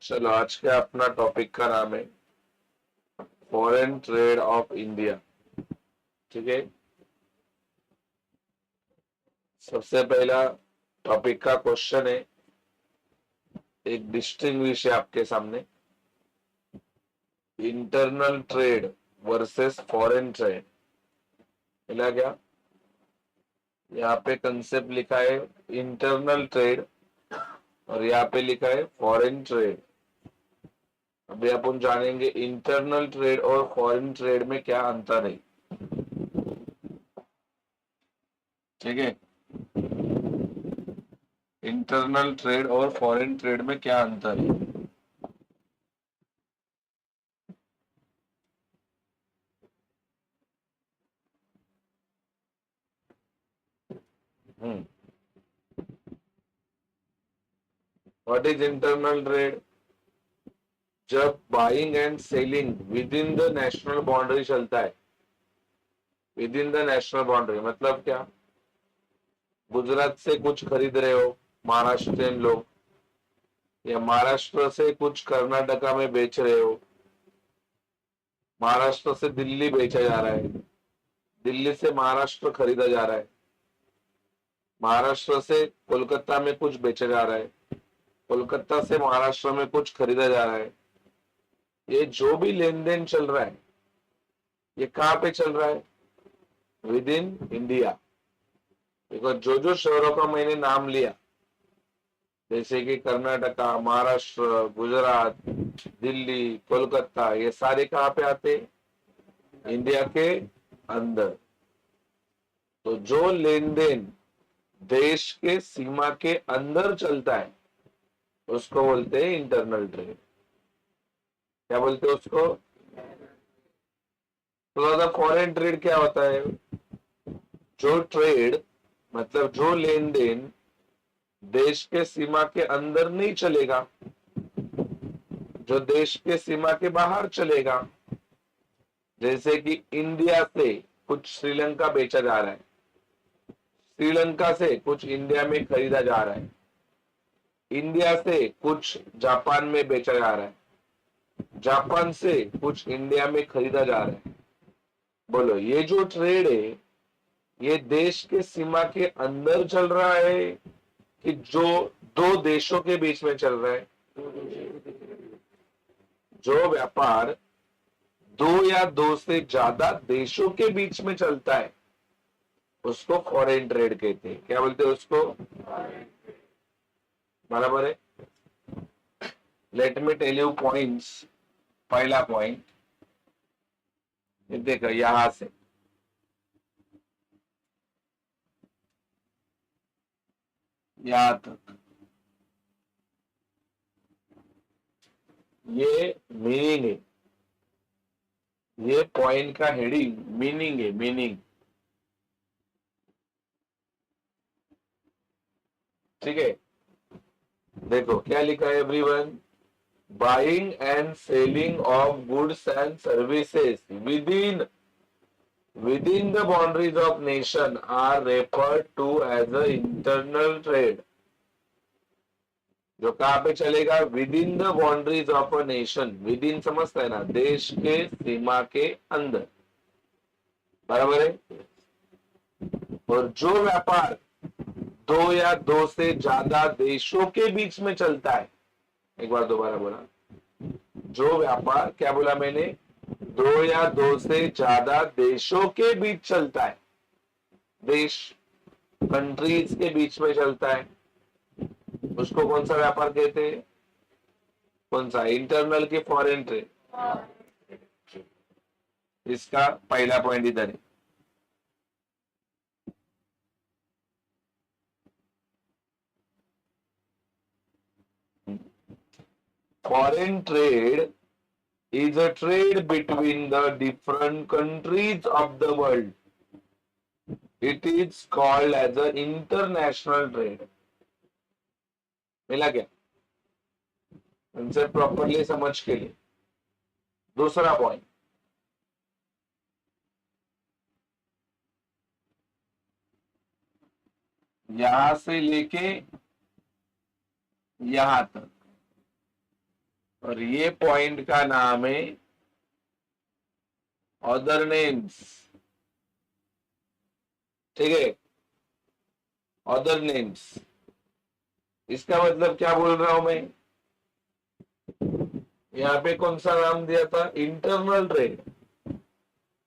चलो आज के अपना टॉपिक का नाम है फॉरेन ट्रेड ऑफ इंडिया। ठीक है। सबसे पहला टॉपिक का क्वेश्चन है, एक डिस्टिंग्विश है आपके सामने, internal trade versus foreign trade. मिला क्या? यहाँ पे कंसेप्ट लिखा है इंटरनल ट्रेड और यहाँ पे लिखा है फॉरेन ट्रेड। अभी अपन जानेंगे इंटरनल ट्रेड और फॉरेन ट्रेड में क्या अंतर है। ठीक है। इंटरनल ट्रेड और फॉरेन ट्रेड में क्या अंतर है। हम्म व्हाट इज इंटरनल ट्रेड? जब buying and selling with in the national boundary चलता है। With in the national boundary मतलब क्या? गुजरात से कुछ खरीद रहे हो महाराष्ट्रियन लोग, या महाराष्ट्र से कुछ कर्नाटका में बेच रहे हो, महाराष्ट्र से दिल्ली बेचा जा रहा है, दिल्ली से महाराष्ट्र खरीदा जा रहा है, महाराष्ट्र से कोलकाता में कुछ बेचा जा रहा है, कोलकाता से महाराष्ट्र में कुछ खरीदा जा रहा है। ये जो भी लेन देन चल रहा है ये कहाँ पे चल रहा है? With in India. बिकॉज जो जो शहरों का मैंने नाम लिया, जैसे कि कर्नाटका, महाराष्ट्र, गुजरात, दिल्ली, कोलकाता, ये सारे कहाँ पे आते हैं? इंडिया के अंदर। तो जो लेन देन देश के सीमा के अंदर चलता है उसको बोलते हैं इंटरनल ट्रेड। क्या बोलते हैं उसको? तो ज्यादा फॉरेन ट्रेड क्या होता है? जो ट्रेड मतलब जो लेन देन देश के सीमा के अंदर नहीं चलेगा, जो देश के सीमा के बाहर चलेगा। जैसे कि इंडिया से कुछ श्रीलंका बेचा जा रहा है, श्रीलंका से कुछ इंडिया में खरीदा जा रहा है, इंडिया से कुछ जापान में बेचा जा रहा है, जापान से कुछ इंडिया में खरीदा जा रहा है। बोलो ये जो ट्रेड है ये देश के सीमा के अंदर चल रहा है कि जो दो देशों के बीच में चल रहा है? जो व्यापार दो या दो से ज्यादा देशों के बीच में चलता है उसको फॉरेन ट्रेड कहते हैं। क्या बोलते हैं उसको? बराबर है। Let me tell you points. पहला पॉइंट देखो, यहां से यहां तक ये मीनिंग है, ये पॉइंट का हेडिंग मीनिंग है, मीनिंग। ठीक है। देखो क्या लिखा है everyone, buying and selling of goods and services within the boundaries of nation are referred to as a internal trade। जो कहाँ पे चलेगा? With in the boundaries of a nation. With in समझता है ना, देश के सीमा के अंदर। बराबर है। और जो व्यापार दो या दो से ज्यादा देशों के बीच में चलता है, एक बार दोबारा बोला, जो व्यापार, क्या बोला मैंने? दो या दो से ज्यादा देशों के बीच चलता है, देश कंट्रीज के बीच में चलता है, उसको कौन सा व्यापार कहते हैं? कौन सा? इंटरनल की फॉरेन ट्रेड? इसका पहला पॉइंट इधर है। Foreign trade is a trade between the different countries of the world. It is called as an international trade। मिला क्या? कंसेप्ट प्रॉपरली समझ के लिए। दूसरा पॉइंट, यहां से लेके यहां तक और ये पॉइंट का नाम है अदर नेम्स। ठीक है, अदर नेम्स। इसका मतलब क्या बोल रहा हूं मैं, यहाँ पे कौन सा नाम दिया था, internal trade.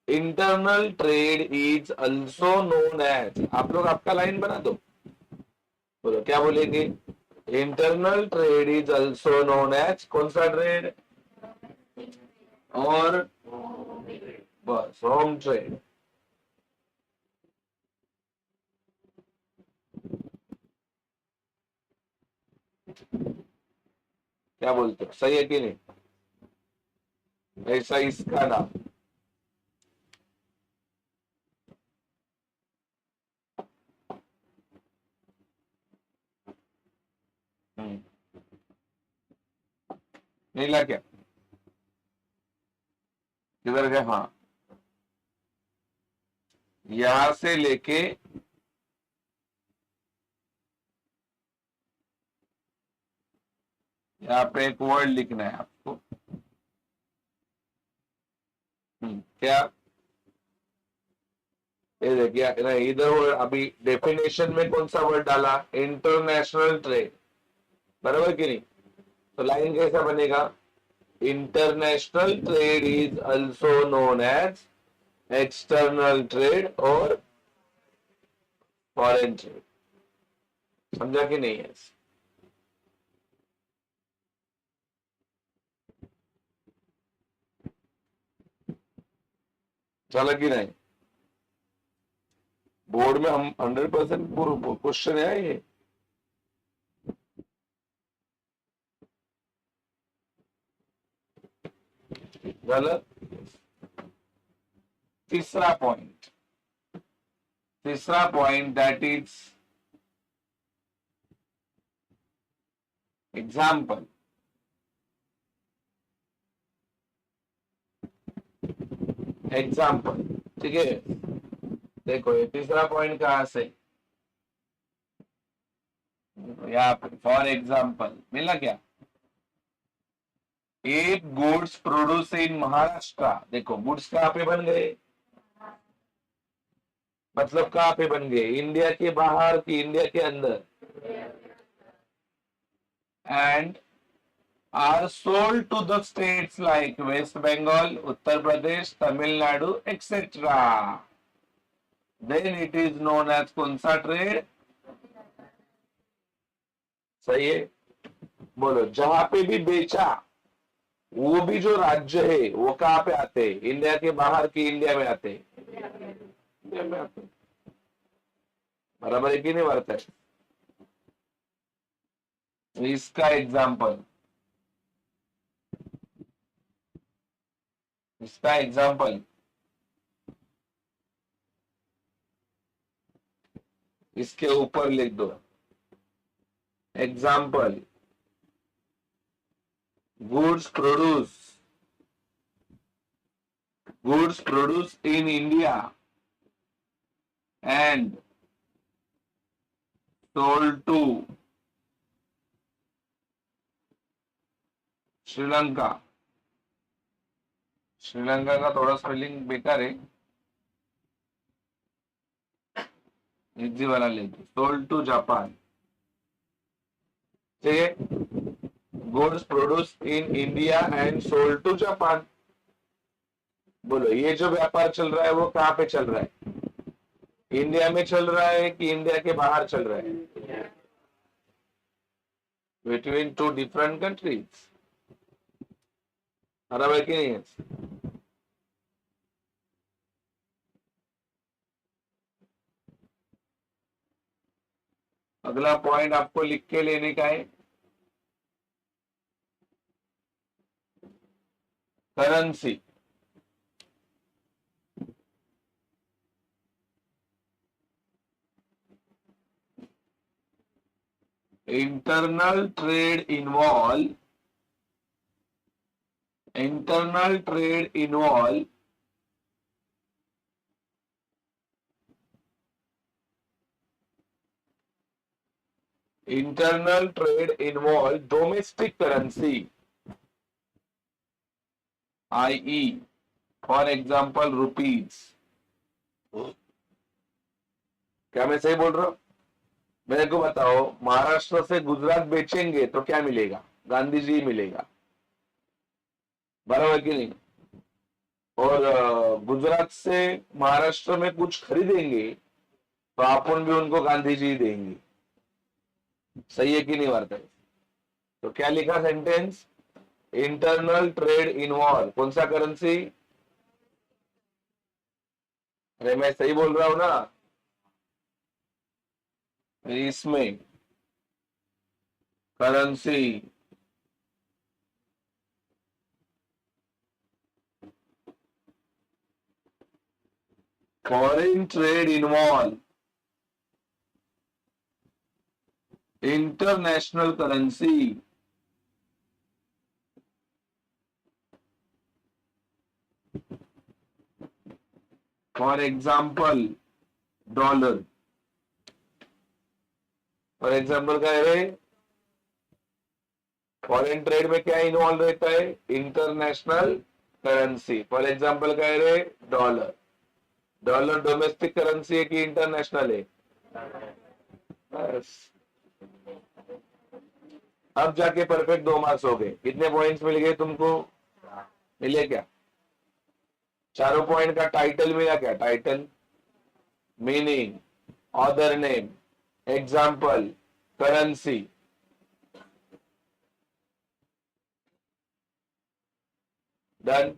Internal trade is also known as, आप लोग आपका लाइन बना दो, बोलो क्या बोलेंगे, internal trade is also known as कौन सा ट्रेड, और बस होम ट्रेड। क्या बोलते हो, सही है कि नहीं, ऐसा इसका नाम। नीला क्या, किधर गए, हाँ, यहां से लेके यहाँ पे एक वर्ड लिखना है आपको। क्या, ये देखिए ना, इधर अभी डेफिनेशन में कौन सा वर्ड डाला, इंटरनेशनल ट्रेड, बराबर कि नहीं, तो लाइन कैसा बनेगा, international trade is also known as external trade और फॉरेन ट्रेड। समझा कि नहीं है, चला कि नहीं, बोर्ड में हम 100% क्वेश्चन है ये। गलत। तीसरा पॉइंट, तीसरा point that is example. Example, ठीक है, देखो ये तीसरा पॉइंट कहां से, यहाँ पे फॉर एग्जाम्पल मिला क्या, एक गुड्स प्रोड्यूस इन महाराष्ट्र, देखो गुड्स कहां पे बन गए, मतलब कहां पे बन गए, इंडिया के बाहर कि इंडिया के अंदर, and are sold to the states like West Bengal, Uttar Pradesh, Tamil Nadu etcetera, then it is known as कौन सा ट्रेड, सही है, बोलो, जहां पे भी बेचा, वो भी जो राज्य है वो कहां पे आते हैं, इंडिया के बाहर की इंडिया में आते हैं, इंडिया में आते हैं, बराबर है कि नहीं बराबर है, इसका एग्जाम्पल, इसका एग्जाम्पल, इसके ऊपर लिख दो, example, goods produce, goods produce in India and sold to Sri Lanka. Sri Lanka का थोड़ा स्पेलिंग बेकार है, इजी वाला ले दो, सोल्ड टू जापान, ठीक है, goods produce in India and sold to Japan. बोलो ये जो व्यापार चल रहा है वो कहाँ पे चल रहा है, इंडिया में चल रहा है कि इंडिया के बाहर चल रहा है, बिटवीन टू डिफरेंट कंट्रीज, बराबर कि नहीं है। अगला पॉइंट आपको लिख के लेने का है, currency. Internal trade involve, internal trade involve internal trade involve domestic currency, IE, for example rupees. क्या मैं सही बोल रहा हूं? मेरे को बताओ, महाराष्ट्र से गुजरात बेचेंगे तो क्या मिलेगा? गांधी जी मिलेगा, बराबर कि नहीं? और गुजरात से महाराष्ट्र में कुछ खरीदेंगे तो अपन भी उनको गांधी जी देंगे। सही है कि नहीं वार्ता? तो क्या लिखा सेंटेंस? इंटरनल ट्रेड इन्वॉल्व कौन सा करेंसी? अरे मैं सही बोल रहा हूं ना? इसमें currency foreign trade involve international currency. For example dollar. For example क्या है रे? फॉरेन ट्रेड में क्या इन्वॉल्व रहता है? International currency. फॉर एग्जाम्पल क्या है रे? डॉलर। डॉलर डोमेस्टिक करेंसी है कि इंटरनेशनल है? बस, अब जाके परफेक्ट 2 मार्क्स हो गए। कितने पॉइंट्स मिल गए तुमको? मिले क्या? चारों पॉइंट का टाइटल मिला क्या? Title, meaning, author name, example, currency. Done.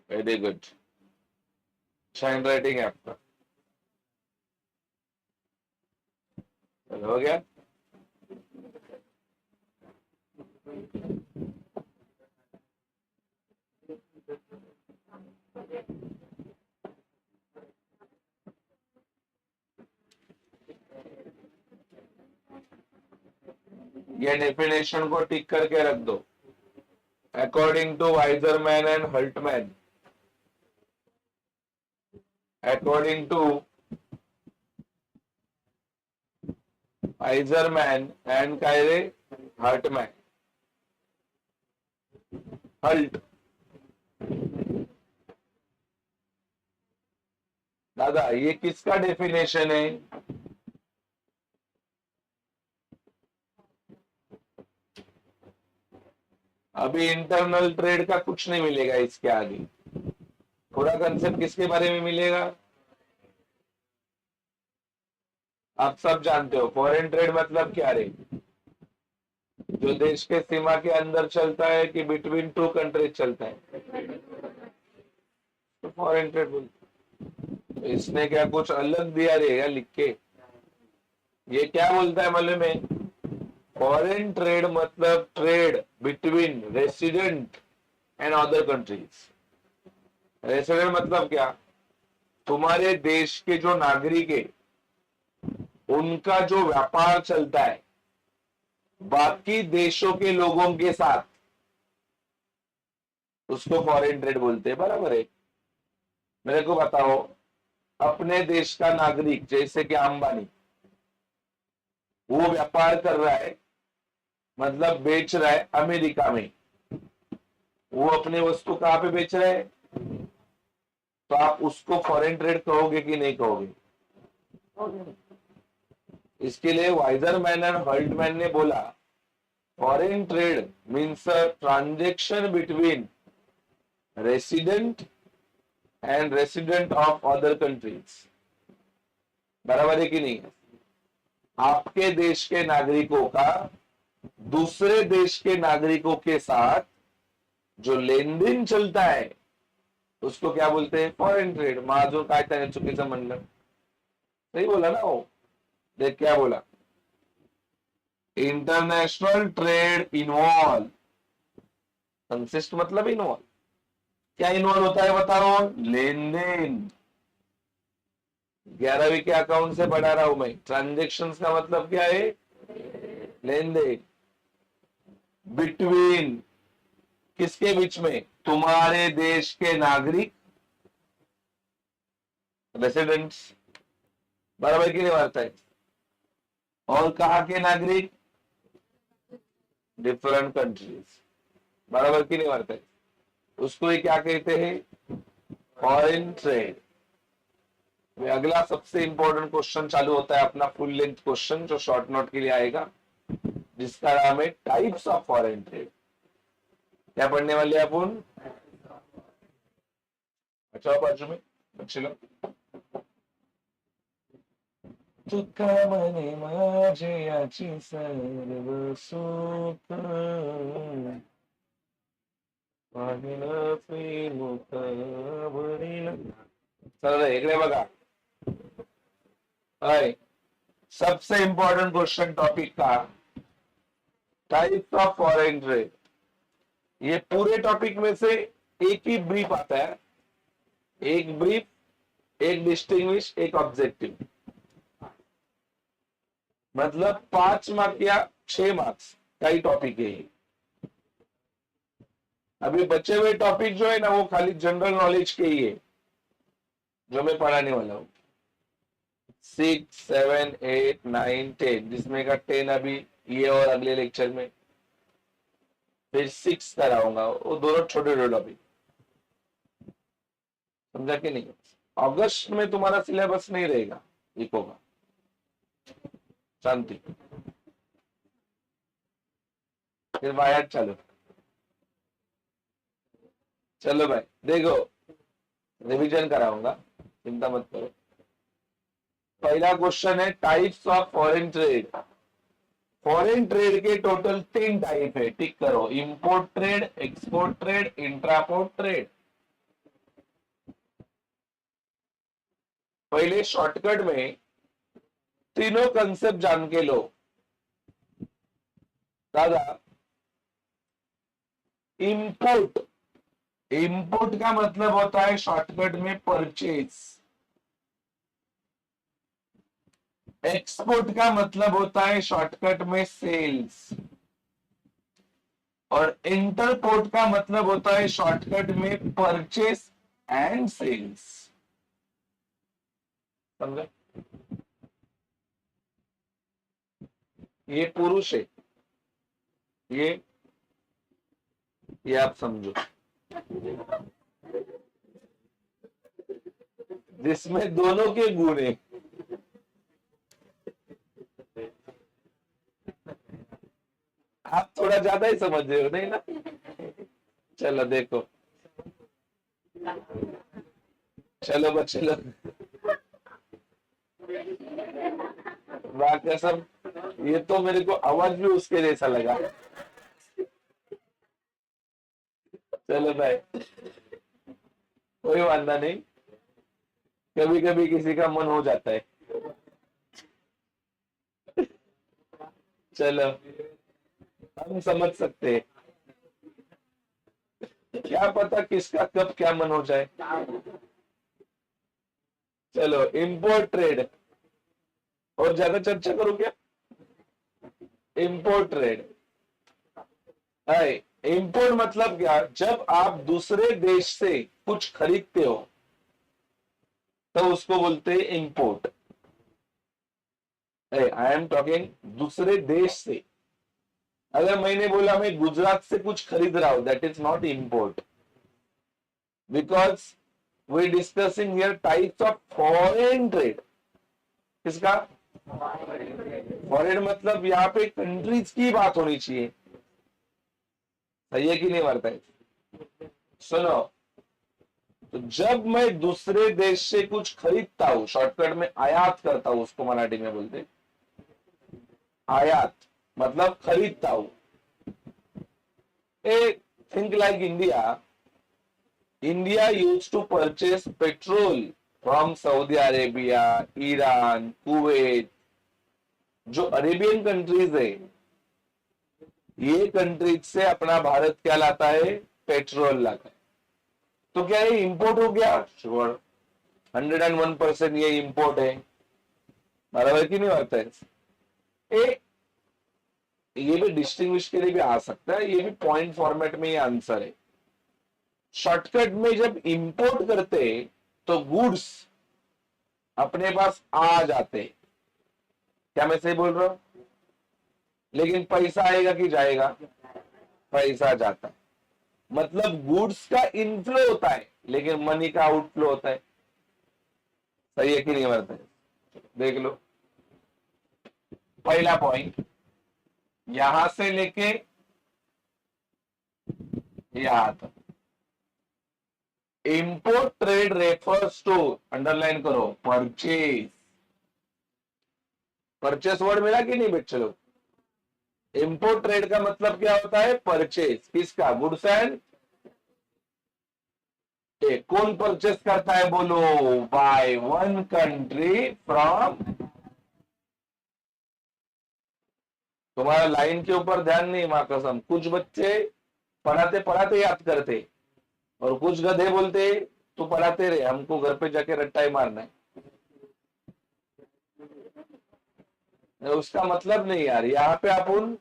Very good, hand writing है आपका। हो गया। ये डेफिनेशन को टिक करके रख दो। According to Weiserman and Hultman, according to Weiserman and कायरे हल्टमैन, हल्ट। दादा ये किसका डेफिनेशन है? अभी इंटरनल ट्रेड का कुछ नहीं मिलेगा इसके आगे। पूरा कंसेप्ट किसके बारे में मिलेगा? आप सब जानते हो फॉरेन ट्रेड मतलब क्या रे? जो देश के सीमा के अंदर चलता है कि बिटवीन टू कंट्रीज चलता है, तो फॉरेन ट्रेड बोलते हैं। इसने क्या कुछ अलग दिया रे या लिख के? ये क्या बोलता है मालूम है? फॉरेन ट्रेड मतलब trade between resident and other countries. Resident मतलब क्या? तुम्हारे देश के जो नागरिक है उनका जो व्यापार चलता है बाकी देशों के लोगों के साथ, उसको फॉरेन ट्रेड बोलते हैं, बराबर है? मेरे को बताओ, अपने देश का नागरिक जैसे कि अंबानी, वो व्यापार कर रहा है, मतलब बेच रहा है अमेरिका में, वो अपने वस्तु कहां पे बेच रहा है? तो आप उसको फॉरेन ट्रेड कहोगे कि नहीं कहोगे? इसके लिए वाइजरमैन एंड हल्टमैन ने बोला foreign trade means a transaction between resident and resident of other countries. बराबर है कि नहीं? आपके देश के नागरिकों का दूसरे देश के नागरिकों के साथ जो लेन देन चलता है उसको क्या बोलते हैं? Foreign trade. महाजो काय त्याने चुकीचं म्हणलं? सही बोला ना वो? देख क्या बोला, इंटरनेशनल ट्रेड इन्वॉल्व, कंसिस्ट मतलब इन्वॉल्व। क्या इन्वॉल्व होता है बता रहा हूं? लेन देन। 11वीं के अकाउंट से पढ़ा रहा हूं मैं। ट्रांजेक्शन का मतलब क्या है? लेन देन बिटवीन, किसके बीच में? तुम्हारे देश के नागरिक रेसिडेंट्स, बराबर की नहीं वार्ता है। और कहाँ के नागरिक, डिफरेंट कंट्रीज, बराबर की नहीं वार्ता है। उसको ये क्या कहते हैं, फॉरेन ट्रेड। अगला सबसे इंपॉर्टेंट क्वेश्चन चालू होता है अपना फुल लेंथ क्वेश्चन जो शॉर्ट नोट के लिए आएगा, जिसका नाम है टाइप्स ऑफ फॉरेन ट्रेड। क्या पढ़ने वाले अपन, अच्छा बाजू में बच्चे लोग, तुका मने माझे याची सर्व सुख पाहिलं प्रेमुख वरील। चल इकडे बघा, हाय सबसे इंपॉर्टेंट क्वेश्चन टॉपिक का टाइप्स ऑफ फॉरेन ट्रेड। ये पूरे टॉपिक में से एक ही ब्रीफ आता है, एक ब्रीफ, एक डिस्टिंग्विश, एक ऑब्जेक्टिव, मतलब 5 मार्क या 6 मार्क्स का ही टॉपिक है। अभी बचे हुए टॉपिक जो है ना वो खाली जनरल नॉलेज के ही है जो मैं पढ़ाने वाला हूं। 6, 7, 8, 9, 10, जिसमें का 10 अभी ये और अगले लेक्चर में, फिर 6 कराऊंगा, वो दोनों छोटे छोटे टॉपिक, समझा कि नहीं। अगस्त में तुम्हारा सिलेबस नहीं रहेगा इको का, शांति। फिर वाया चलो, चलो भाई देखो, रिवीजन कराऊंगा, चिंता मत करो। पहला क्वेश्चन है types of foreign trade. Foreign trade के टोटल 3 टाइप है, टिक करो, import trade, export trade, entrepot trade. पहले शॉर्टकट में तीनों कंसेप्ट जान के लो दादा। इंपोर्ट, इंपोर्ट का मतलब होता है शॉर्टकट में परचेज। एक्सपोर्ट का मतलब होता है शॉर्टकट में सेल्स। और इंटरपोर्ट का मतलब होता है शॉर्टकट में परचेस एंड सेल्स। समझे, ये पुरुष है, ये आप समझो, जिसमें दोनों के गुण है। आप थोड़ा ज्यादा ही समझ रहे हो नहीं ना। चलो देखो, चलो बच्चे लोग, कसम, ये तो मेरे को आवाज भी उसके जैसा लगा। चलो भाई कोई वादा नहीं, कभी कभी किसी का मन हो जाता है। चलो हम समझ सकते हैं, क्या पता किसका कब क्या मन हो जाए। चलो इंपोर्ट ट्रेड, और ज्यादा चर्चा करो क्या। इंपोर्ट ट्रेड है, इंपोर्ट मतलब क्या, जब आप दूसरे देश से कुछ खरीदते हो तो उसको बोलते हैं इंपोर्ट। आई एम टॉकिंग दूसरे देश से। अगर मैंने बोला मैं गुजरात से कुछ खरीद रहा हूं, that is not import, because we discussing here types of foreign trade. किसका, फॉरेन मतलब यहाँ पे कंट्रीज की बात होनी चाहिए, सही है कि नहीं वार्ता है। सुनो, तो जब मैं दूसरे देश से कुछ खरीदता हूं, शॉर्टकट में आयात करता हूं, उसको मराठी में बोलते आयात, मतलब खरीदता हूं। Think like India, India use to purchase petrol from Saudi Arabia, Iran, Kuwait, जो अरेबियन कंट्रीज है, ये कंट्रीज से अपना भारत क्या लाता है, पेट्रोल लाता है। तो क्या ये इंपोर्ट हो गया, श्योर, 101% ये इंपोर्ट है, बराबर की नहीं बात है। ये भी डिस्टिंग्विश के लिए भी आ सकता है, ये भी पॉइंट फॉर्मेट में ये आंसर है। शॉर्टकट में जब इंपोर्ट करते तो गुड्स अपने पास आ जाते। क्या मैं सही बोल रहा हूं? लेकिन पैसा आएगा कि जाएगा? पैसा जाता है। मतलब गुड्स का इनफ्लो होता है लेकिन मनी का आउटफ्लो होता है। सही है कि नहीं मरता है? देख लो, पहला पॉइंट, यहां से लेके यहां तक import trade refers to, underline करो, परचेज। परचेस वर्ड मिला कि नहीं बच्चे लोग? इंपोर्ट ट्रेड का मतलब क्या होता है? परचेज किसका? Goods and. कौन परचेस करता है बोलो? Bye one country from. तुम्हारा लाइन के ऊपर ध्यान नहीं, मां कसम। कुछ बच्चे पढ़ाते पढ़ाते याद करते और कुछ गधे बोलते तो पढ़ाते रहे, हमको घर पे जाके रट्टा ही मारना है। उसका मतलब नहीं यार, यहाँ पे अपन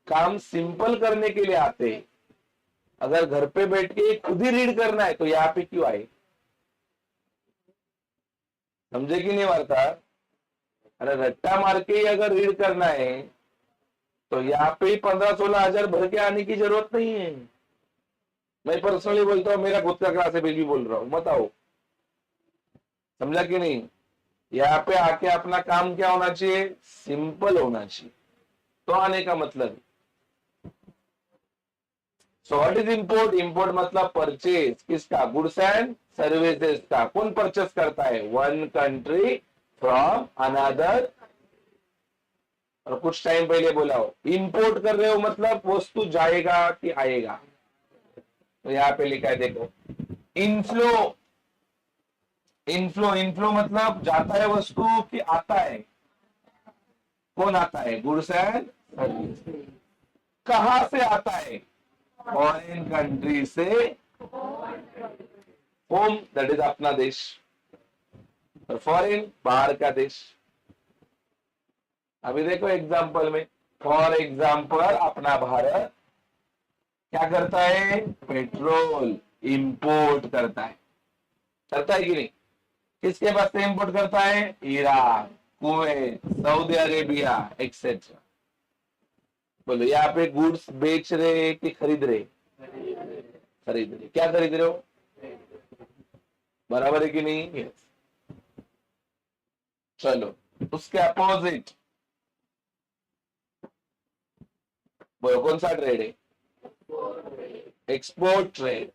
काम सिंपल करने के लिए आते हैं। अगर घर पे बैठ के खुद ही रीड करना है तो यहाँ पे क्यों आए? समझे कि नहीं वार्ता? अरे रट्टा मार के ही अगर रीड करना है तो यहाँ पे ही 15-16 हजार भर के आने की जरूरत नहीं है। मैं पर्सनली बोलता हूँ, मेरा खुद का क्लास है, भी बोल रहा हूँ, बताओ समझा कि नहीं? यहाँ पे आके अपना काम क्या होना चाहिए? सिंपल होना चाहिए। तो आने का मतलब, so what is import? Import मतलब परचेज किसका? गुड्स एंड सर्विसेज का। कौन परचेस करता है? One country from another. और कुछ टाइम पहले बोला हो, इंपोर्ट कर रहे हो मतलब वस्तु जाएगा कि आएगा? तो यहाँ पे लिखा है देखो, इनफ्लो। इनफ्लो, इनफ्लो मतलब जाता है वस्तु कि आता है? कौन आता है? Goods and service. कहां से आता है? फॉरेन कंट्री से। होम दैट इज अपना देश, और फॉरेन बाहर का देश। अभी देखो एग्जांपल में, फॉर एग्जांपल अपना भारत क्या करता है? पेट्रोल इंपोर्ट करता है। करता है कि नहीं? किसके पास से इंपोर्ट करता है? Iran, Kuwait, Saudi Arabia etcetera. बोलो, यहाँ पे गुड्स बेच रहे कि खरीद रहे? खरीद रहे। क्या खरीद रहे हो? बराबर है कि नहीं? yes. चलो, उसके अपोजिट बोलो, कौन सा ट्रेड है? Export trade.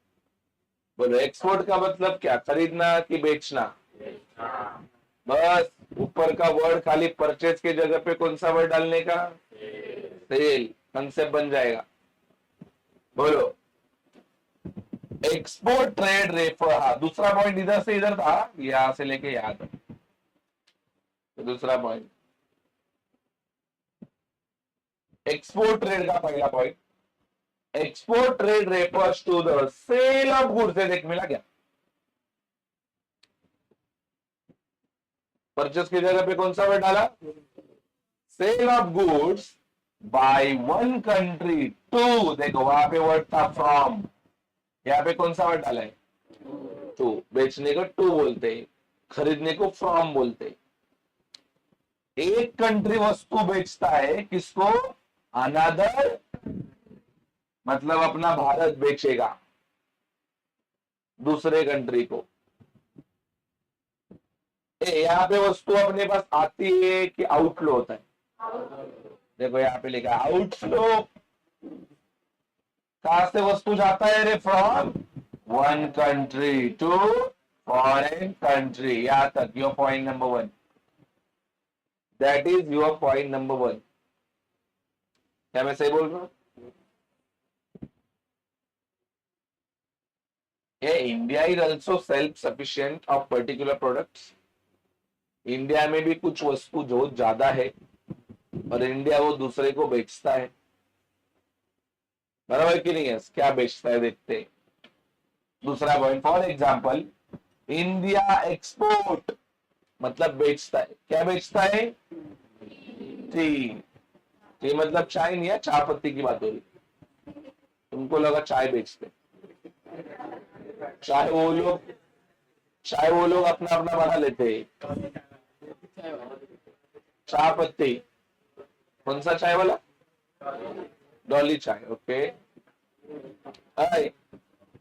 बोलो, एक्सपोर्ट का मतलब क्या? खरीदना कि बेचना? बस ऊपर का वर्ड खाली परचेज के जगह पे कौन सा वर्ड डालने का? सेल। कंसेप्ट बन जाएगा। बोलो, एक्सपोर्ट ट्रेड रेफर। हाँ, दूसरा पॉइंट इधर से इधर था, यहां से लेके यहां तक। तो दूसरा पॉइंट, एक्सपोर्ट ट्रेड का पहला point, export trade refers to the sale of goods. देख मिला क्या? परचेस की जगह पे कौन सा वर्ड डाला? Sale of goods by one country to. देखो वहां पे वर्ड था फ्रॉम, यहाँ पे कौन सा वर्ड डाला है? टू। बेचने को टू बोलते हैं, खरीदने को फ्रॉम बोलते हैं। एक कंट्री वस्तु बेचता है किसको? अनदर, मतलब अपना भारत बेचेगा दूसरे कंट्री को। यहाँ पे वस्तु अपने पास आती है कि आउटफ्लो होता है? देखो यहाँ पे लिखा है आउटफ्लो। कहां से वस्तु जाता है रे? From one country to foreign country. यहां तक your point number one. That is your point number one. क्या मैं सही बोल रहा हूं? India is also self sufficient of particular products. India में भी कुछ वस्तु जो ज्यादा है और इंडिया वो दूसरे को बेचता है। बराबर कि नहीं है? क्या बेचता है देखते हैं। दूसरा point, for example, India export मतलब बेचता है। क्या बेचता है? टी। टी मतलब चाय नहीं है, चाय पत्ती की बात हो रही। तुमको लगा चाय बेचते? चाहे वो लोग चाय वो लोग अपना अपना बना लेते हैं। चाय पत्ती, कौन सा चाय वाला? डॉली चाय, ओके। अरे,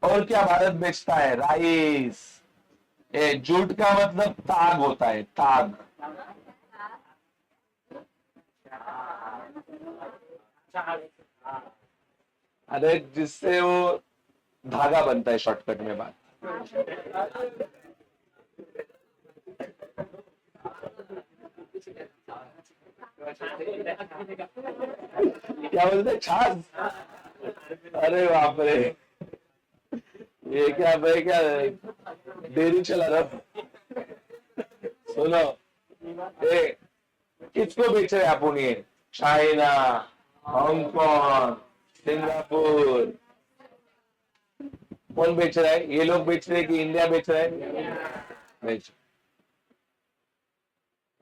और क्या भारत बेचता है? राइस। ए, जूट का मतलब ताग होता है, ताग। अरे, जिससे वो धागा बनता है, शॉर्टकट में बात। क्या बोलते हैं? छाछ? अरे बाप रे, ये क्या भाई, क्या डेयरी चला रहा? सुनो, ए, किसको बेच रहे आप ये? चाइना, हांगकांग, सिंगापुर, कौन बेच रहा है? ये लोग बेच रहे हैं कि इंडिया बेच रहा है? बेच।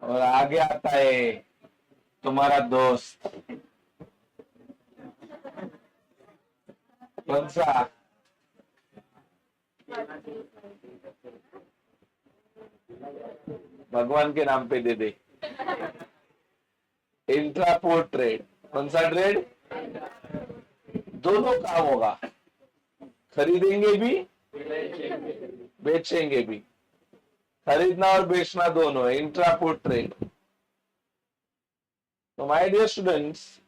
और आगे आता है तुम्हारा दोस्त, कौन सा? भगवान के नाम पे दे दे। इंट्रापोर्ट ट्रेड, कौन सा ट्रेड? दोनों काम होगा, खरीदेंगे भी, बेचेंगे भी। खरीदना और बेचना दोनों है, इंट्रापोर्ट ट्रेड। तो माय डियर स्टूडेंट्स,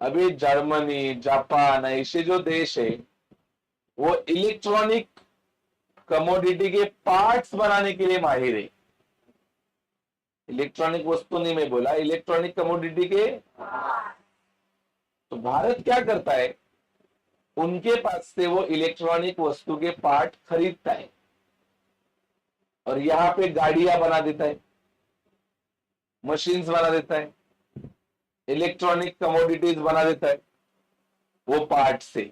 अभी जर्मनी, जापान, ऐसे जो देश है वो इलेक्ट्रॉनिक कमोडिटी के पार्ट्स बनाने के लिए माहिर है। इलेक्ट्रॉनिक वस्तु नहीं मैं बोला, इलेक्ट्रॉनिक कमोडिटी के। तो भारत क्या करता है, उनके पास से वो इलेक्ट्रॉनिक वस्तु के पार्ट खरीदता है और यहां पे गाड़ियां बना देता है, मशीन्स बना देता है, इलेक्ट्रॉनिक कमोडिटीज बना देता है वो पार्ट से।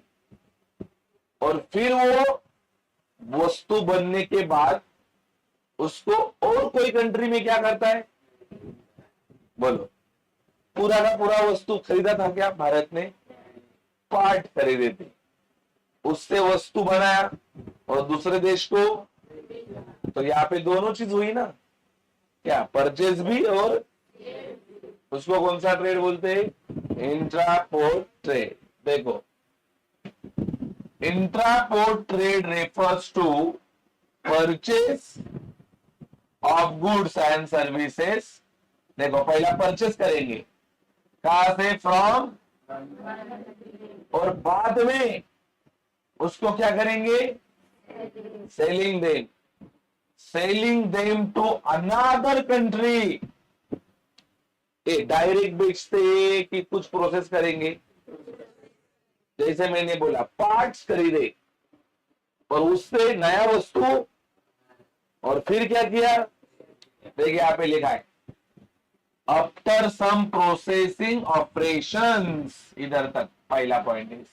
और फिर वो वस्तु बनने के बाद उसको और कोई कंट्री में क्या करता है? बोलो, पूरा का पूरा वस्तु खरीदा था क्या भारत ने? पार्ट खरीदे थे, उससे वस्तु बनाया और दूसरे देश को। तो यहाँ पे दोनों चीज हुई ना, क्या? परचेज भी और उसको कौन सा ट्रेड बोलते हैं? Entrepot trade. देखो, entrepot trade refers to purchase of goods and services. देखो, पहला परचेस करेंगे, कहां से? फ्रॉम। और बाद में उसको क्या करेंगे? Selling them. Selling them to another country. Direct बेचते कि कुछ प्रोसेस करेंगे? जैसे मैंने बोला, पार्ट्स खरीदे और उससे नया वस्तु, और फिर क्या किया? देखिए यहाँ पे लिखा है, आफ्टर सम प्रोसेसिंग ऑपरेशंस। इधर तक पहला पॉइंट है।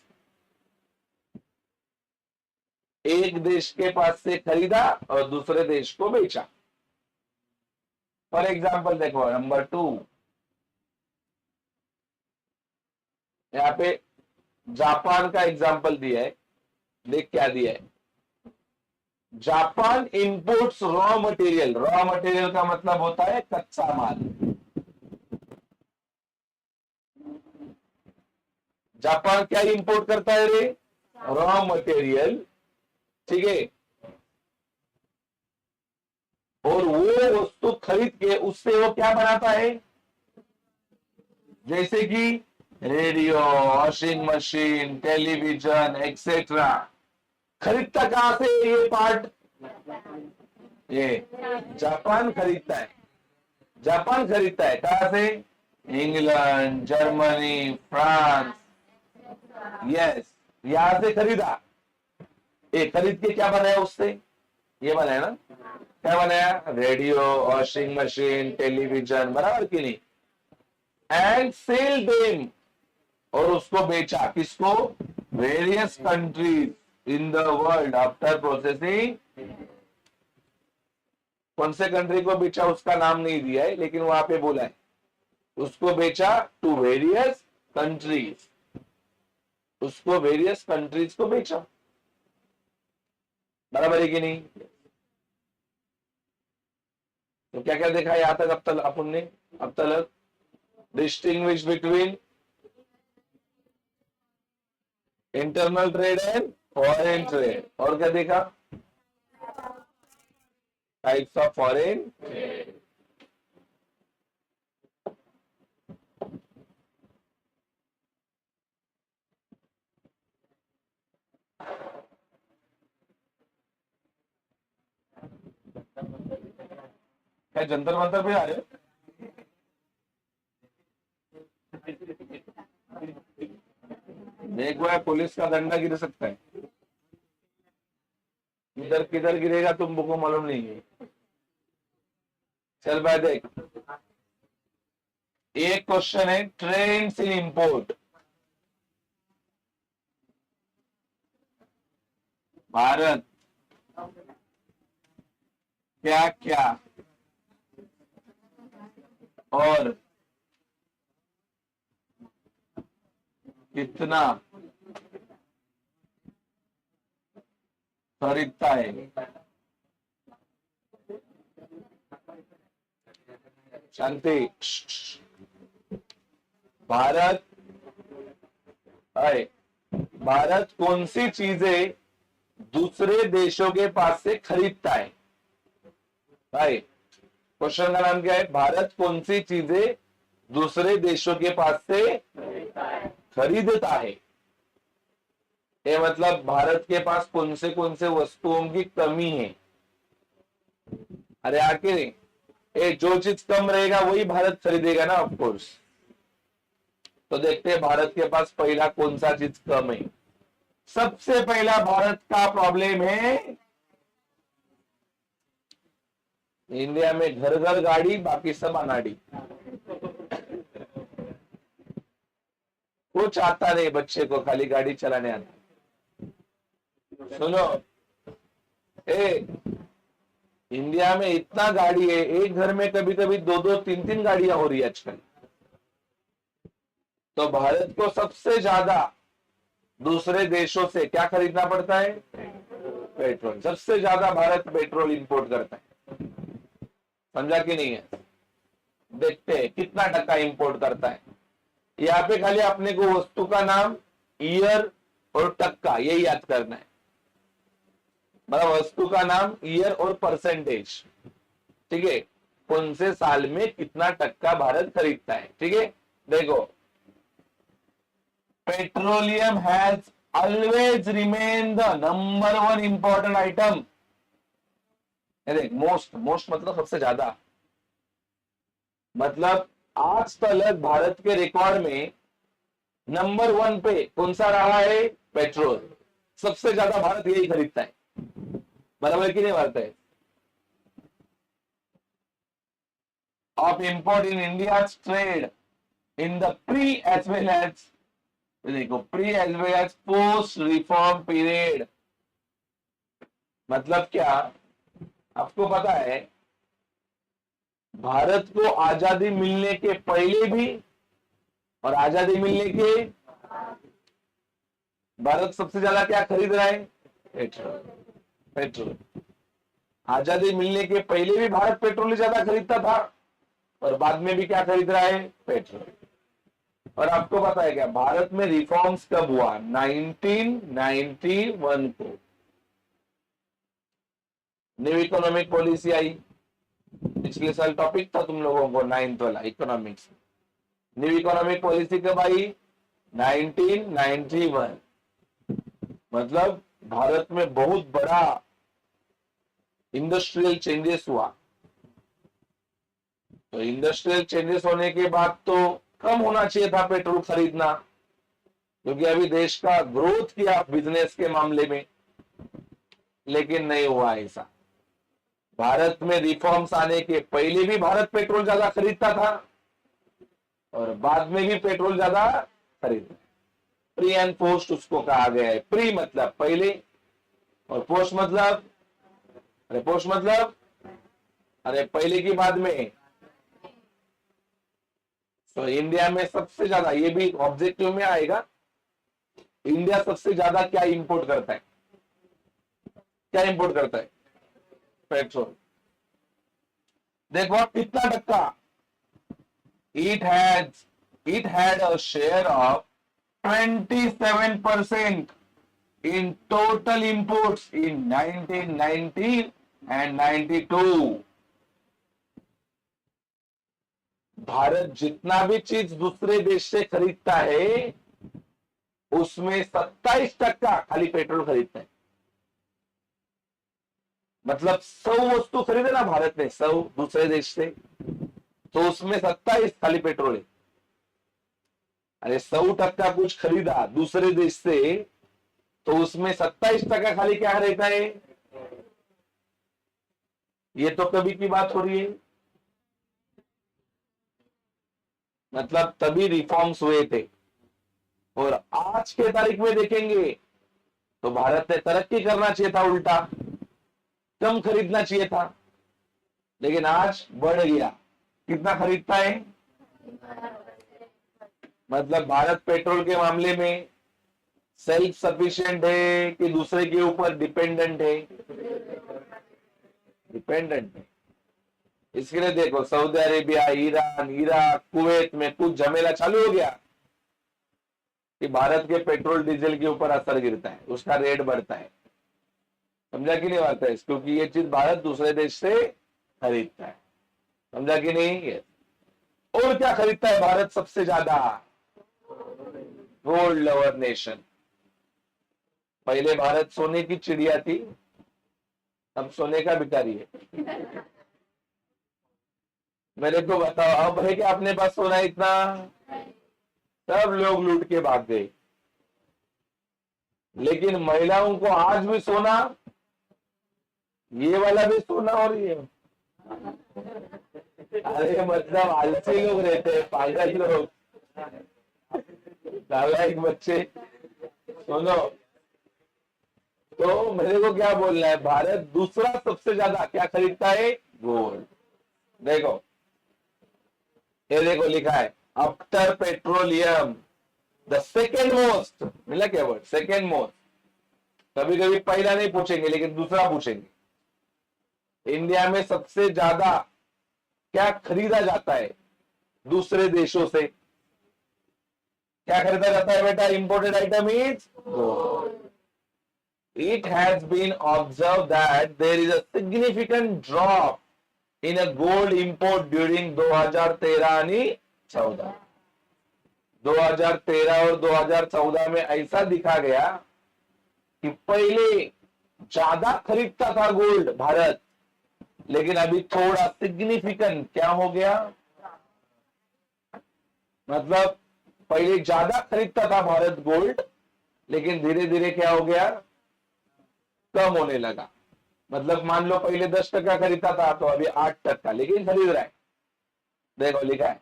एक देश के पास से खरीदा और दूसरे देश को बेचा। फॉर एग्जाम्पल देखो, नंबर 2, यहाँ पे जापान का एग्जाम्पल दिया है। देख क्या दिया है, Japan imports raw material. Raw material का मतलब होता है कच्चा माल। जापान क्या इंपोर्ट करता है रे? रॉ मटेरियल, ठीक है। और वो वस्तु खरीद के उससे वो क्या बनाता है? जैसे कि radio, washing machine, television etcetera. खरीदता कहां से ये पार्ट? ये जापान खरीदता है। जापान खरीदता है कहां से? England, Germany, France. यस, यहां से खरीदा। ये खरीद के क्या बनाया उससे? ये बनाया ना, क्या बनाया? रेडियो, वॉशिंग मशीन, टेलीविजन, बराबर की नहीं? एंड सेल देम, और उसको बेचा किसको? Various countries in the world after processing. कौन से कंट्री को बेचा उसका नाम नहीं दिया है, लेकिन वहां पे बोला है उसको बेचा टू वेरियस कंट्रीज। उसको वेरियस कंट्रीज को बेचा। बराबर है कि नहीं? तो क्या क्या देखा यहां तक अब तक अपन ने? अब तक distinguish between internal trade and foreign trade, और क्या देखा? Types of foreign. क्या जंतर मंतर पे आ रहे हो? एक बार पुलिस का डंडा गिर सकता है, इधर किधर गिरेगा तुमको मालूम नहीं है। चल भाई देख, एक क्वेश्चन है ट्रेंड्स इन इंपोर्ट। भारत क्या क्या और कितना खरीदता है? शांति। भारत है, भारत कौन सी चीजें दूसरे देशों के पास से खरीदता है? भाई क्वेश्चन का नाम क्या है? भारत कौन सी चीजें दूसरे देशों के पास से खरीदता है? ये मतलब भारत के पास कौन से वस्तुओं की कमी है। अरे आखिर ये जो चीज कम रहेगा वही भारत खरीदेगा ना, ऑफ कोर्स। तो देखते हैं भारत के पास पहला कौन सा चीज कम है। सबसे पहला भारत का प्रॉब्लम है, इंडिया में घर घर गाड़ी, बाकी सब अनाड़ी। वो चाहता नहीं बच्चे को खाली गाड़ी चलाने आती। सुनो, ए इंडिया में इतना गाड़ी है, एक घर में कभी कभी दो दो तीन तीन गाड़ियां हो रही है आजकल। तो भारत को सबसे ज्यादा दूसरे देशों से क्या खरीदना पड़ता है? पेट्रोल। सबसे ज्यादा भारत पेट्रोल इंपोर्ट करता है। समझा कि नहीं है? देखते हैं कितना टक्का इंपोर्ट करता है। यहाँ पे खाली अपने को वस्तु का नाम, ईयर और टक्का यही याद करना है। मतलब वस्तु का नाम, ईयर और परसेंटेज। ठीक है, कौन से साल में कितना टक्का भारत खरीदता है। ठीक है, देखो, petroleum has always remain the number one important item. देख, मोस्ट मोस्ट मतलब सबसे ज्यादा। मतलब आज तक भारत के रिकॉर्ड में नंबर वन पे कौन सा रहा है? पेट्रोल। सबसे ज्यादा भारत यही खरीदता है। बराबर की नहीं बात है? Of import in India trade in the pre as well as, देखो, pre as well as post reform period. मतलब क्या? आपको पता है भारत को आजादी मिलने के पहले भी और आजादी मिलने के, भारत सबसे ज्यादा क्या खरीद रहा है? पेट्रोल। पेट्रोल। आजादी मिलने के पहले भी भारत पेट्रोल ही ज्यादा खरीदता था, और बाद में भी क्या खरीद रहा है? पेट्रोल। और आपको पता है क्या भारत में रिफॉर्म्स कब हुआ? 1991 को न्यू इकोनॉमिक पॉलिसी आई। पिछले साल टॉपिक था तुम लोगों को 9th वाला इकोनॉमिक्स। न्यू इकोनॉमिक पॉलिसी कब आई? 1991। मतलब भारत में बहुत बड़ा इंडस्ट्रियल चेंजेस हुआ। तो इंडस्ट्रियल चेंजेस होने के बाद तो कम होना चाहिए था पेट्रोल खरीदना, क्योंकि अभी देश का ग्रोथ किया बिजनेस के मामले में, लेकिन नहीं हुआ ऐसा। भारत में रिफॉर्म्स आने के पहले भी भारत पेट्रोल ज्यादा खरीदता था, और बाद में भी पेट्रोल ज्यादा खरीदता। प्री एंड पोस्ट उसको कहा गया है। प्री मतलब पहले, और पोस्ट मतलब, अरे पोस्ट मतलब अरे पहले की बाद में। तो इंडिया में सबसे ज्यादा, ये भी ऑब्जेक्टिव में आएगा, इंडिया सबसे ज्यादा क्या इंपोर्ट करता है? क्या इंपोर्ट करता है? पेट्रोल। देखो आप कितना टक्का, it had a share of 27% in total imports in 1990 and 92। Bharat जितना भी चीज दूसरे देश से खरीदता है उसमें 27% खाली पेट्रोल खरीदता है। मतलब 100 वस्तु खरीदे ना भारत ने, 100 दूसरे देश से, तो उसमें 27 खाली पेट्रोल है। अरे 100% कुछ खरीदा दूसरे देश से तो उसमें 27% खाली क्या रहता है? ये तो कभी की बात हो रही है। मतलब तभी रिफॉर्म्स हुए थे। और आज के तारीख में देखेंगे तो भारत ने तरक्की करना चाहिए था, उल्टा कम खरीदना चाहिए था, लेकिन आज बढ़ गया। कितना खरीदता है? मतलब भारत पेट्रोल के मामले में सेल्फ सफिशिएंट है कि दूसरे के ऊपर डिपेंडेंट है? डिपेंडेंट है। इसके लिए देखो Saudi Arabia, Iran, Iraq, Kuwait में कुछ झमेला चालू हो गया कि भारत के पेट्रोल डीजल के ऊपर असर गिरता है, उसका रेट बढ़ता है। समझा कि नहीं बात है? क्योंकि ये चीज भारत दूसरे देश से खरीदता है। समझा कि नहीं? है। और क्या खरीदता है भारत सबसे ज्यादा? Gold lover nation. पहले भारत सोने की चिड़िया थी, अब सोने का भिखारी है। मेरे को बताओ अब है कि अपने पास सोना इतना? सब लोग लूट के भाग गए। लेकिन महिलाओं को आज भी सोना, ये वाला भी सोना, और ये, अरे मतलब आलसी लोग रहते हैं, पागल लोग, नालायक बच्चे। सुनो, तो मेरे को क्या बोलना है, भारत दूसरा सबसे ज्यादा क्या खरीदता है? गोल्ड। देखो ये देखो लिखा है after petroleum the second most, मिला क्या वर्ड? Second most. कभी कभी पहला नहीं पूछेंगे लेकिन दूसरा पूछेंगे। इंडिया में सबसे ज्यादा क्या खरीदा जाता है दूसरे देशों से? क्या खरीदा जाता है बेटा? Imported item is gold. It has been observed that there is a significant drop in a gold import during 2013 आणि 14। 2013 और 2014 में ऐसा दिखा गया कि पहले ज्यादा खरीदता था गोल्ड भारत, लेकिन अभी थोड़ा सिग्निफिकेंट क्या हो गया? मतलब पहले ज्यादा खरीदता था भारत गोल्ड, लेकिन धीरे धीरे क्या हो गया? कम होने लगा। मतलब मान लो पहले 10% खरीदता था तो अभी 8%, लेकिन खरीद रहा है। देखो लिखा है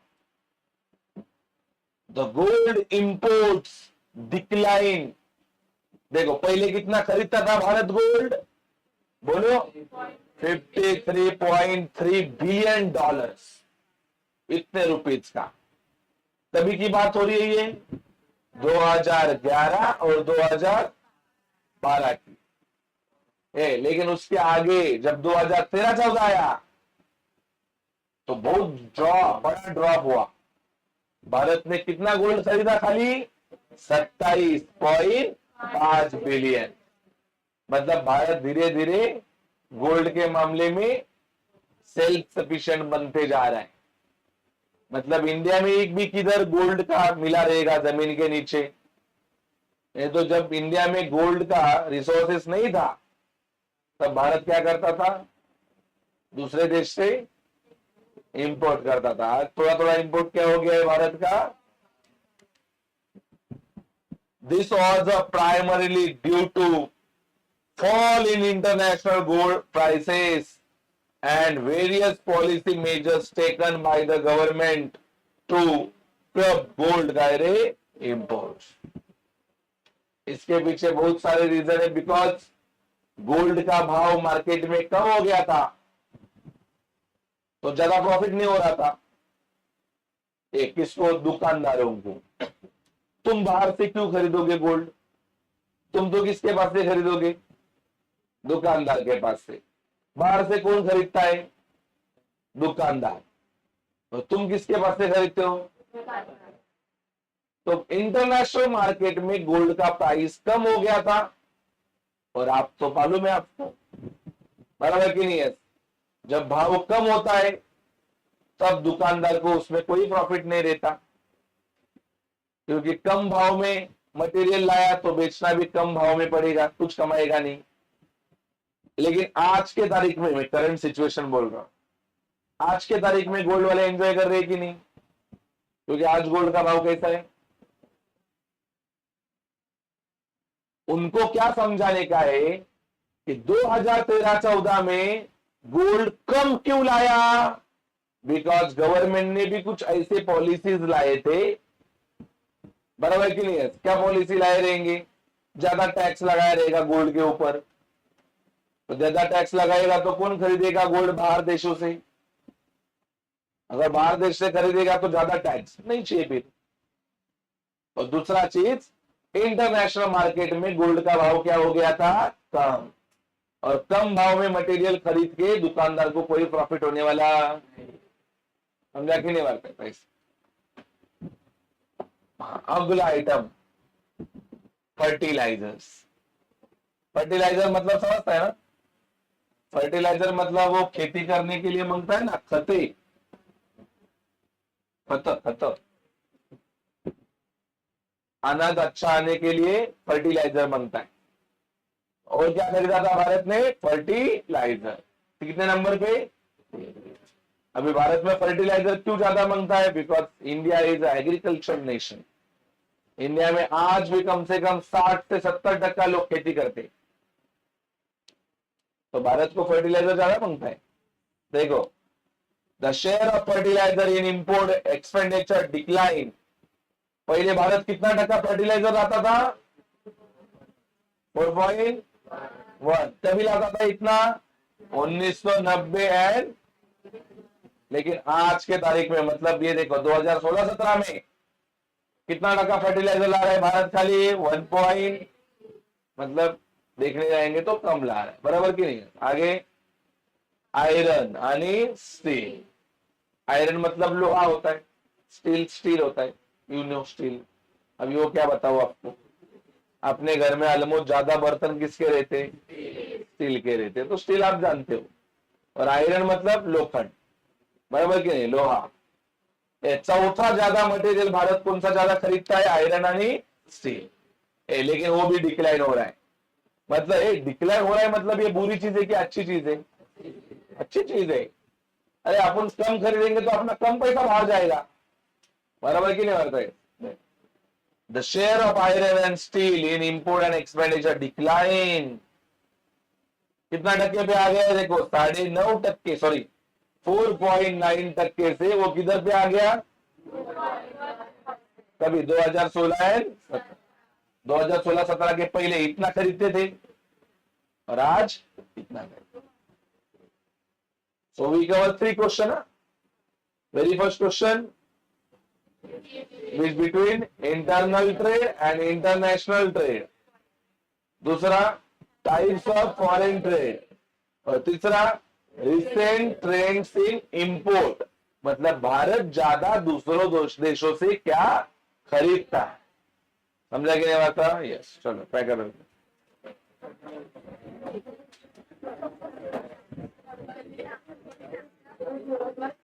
द गोल्ड इंपोर्ट्स डिक्लाइन। देखो पहले कितना खरीदता था भारत गोल्ड? बोलो। $53.3 बिलियन, इतने रुपीज का। तभी की बात हो रही है ये 2011 और 2012 की। लेकिन उसके आगे जब 2013-14 आया तो बहुत बड़ा ड्रॉप हुआ। भारत ने कितना गोल्ड खरीदा? खाली 27.5 बिलियन। मतलब भारत धीरे धीरे गोल्ड के मामले में सेल्फ सफिशिएंट बनते जा रहा है। मतलब इंडिया में एक भी किधर गोल्ड का मिला रहेगा जमीन के नीचे? ये तो जब इंडिया में गोल्ड का रिसोर्सेस नहीं था तब भारत क्या करता था? दूसरे देश से इंपोर्ट करता था। आज थोड़ा थोड़ा इंपोर्ट क्या हो गया है भारत का? This was primarily due to fall in international gold prices and various policy measures taken by the government to curb gold imports। इसके पीछे बहुत सारे रीजन है। बिकॉज गोल्ड का भाव मार्केट में कम हो गया था तो ज्यादा प्रॉफिट नहीं हो रहा था। एक किसको? दुकानदारों को। तुम बाहर से क्यों खरीदोगे गोल्ड? तुम तो किसके पास से खरीदोगे? दुकानदार के पास से। बाहर से कौन खरीदता है? दुकानदार। तो तुम किसके पास से खरीदते हो? तो इंटरनेशनल मार्केट में गोल्ड का प्राइस कम हो गया था, और आप तो मालूम है आपको, बराबर कि नहीं है? जब भाव कम होता है तब दुकानदार को उसमें कोई प्रॉफिट नहीं रहता, क्योंकि कम भाव में मटेरियल लाया तो बेचना भी कम भाव में पड़ेगा, कुछ कमाएगा नहीं। लेकिन आज के तारीख में, मैं करंट सिचुएशन बोल रहा हूं, आज के तारीख में गोल्ड वाले एंजॉय कर रहे कि नहीं? क्योंकि आज गोल्ड का भाव कैसा है? उनको क्या समझाने का है कि 2013-14 में गोल्ड कम क्यों लाया? बिकॉज गवर्नमेंट ने भी कुछ ऐसे पॉलिसीज लाए थे, बराबर कि नहीं है? क्या पॉलिसी लाए रहेंगे? ज्यादा टैक्स लगाया रहेगा गोल्ड के ऊपर, तो ज्यादा टैक्स लगाएगा तो कौन खरीदेगा गोल्ड? बाहर देशों से। अगर बाहर देश से खरीदेगा तो ज्यादा टैक्स नहीं चाहिए फिर। और दूसरा चीज, इंटरनेशनल मार्केट में गोल्ड का भाव क्या हो गया था? कम। और कम भाव में मटेरियल खरीद के दुकानदार को कोई प्रॉफिट होने वाला, समझा कि नहीं बात है? अगला आइटम, फर्टिलाइजर्स। फर्टिलाइजर मतलब समझता है ना? फर्टिलाइजर मतलब वो खेती करने के लिए मांगता है ना, खते, खत, अनाज अच्छा आने के लिए फर्टिलाइजर मांगता है। और क्या खरीदा था भारत ने? फर्टिलाइजर। कितने नंबर पे? अभी भारत में फर्टिलाइजर क्यों ज्यादा मांगता है? Because India is agriculture nation. India में आज भी कम से कम 60 से 70% लोग खेती करते, तो भारत को फर्टिलाइजर ज्यादा मांगता है। देखो, the share of fertiliser in import expenditure decline. पहले भारत कितना टक्का फर्टिलाइजर लाता था? 4.1। तभी लाता था इतना 1990 एंड, लेकिन आज के तारीख में, मतलब ये देखो 2016-17 में कितना टक्का फर्टिलाइजर ला रहा है भारत? खाली 1 मतलब देखने जाएंगे तो कम ला रहा है, बराबर की नहीं? आगे, आयरन आणि स्टील। आयरन मतलब लोहा होता है, स्टील स्टील होता है, यू नो स्टील। अब वो क्या बताओ आपको, अपने घर में ऑलमोस्ट ज्यादा बर्तन किसके रहते? स्टील के रहते, तो स्टील आप जानते हो। और आयरन मतलब लोखंड, बराबर की नहीं? लोहा। चौथा ज्यादा मटेरियल भारत कौन सा ज्यादा खरीदता है? आयरन आणि स्टील। लेकिन वो भी डिक्लाइन हो रहा है। मतलब डिक्लाइन हो रहा है मतलब ये बुरी चीज है कि अच्छी चीज है? अच्छी चीज है। अरे अपन कम खरीदेंगे तो अपना कम पैसा बाहर जाएगा, बराबर की नहीं? बात है। The share of iron and steel in import and expenditure decline. कितना टक्के पे आ गया है? देखो 9.5%, सॉरी 4.9% से वो किधर पे आ गया? कभी 2016 एंड 2016-17 के पहले इतना खरीदते थे, और आज इतना खरीदते। So we cover 3 questions. Very first question is between internal trade and international trade. दूसरा, types of foreign trade. और तीसरा, recent trends in import. मतलब भारत ज्यादा दूसरों देशों से क्या खरीदता है। समझा कि नहीं बात? यस, चलो ट्राई करो।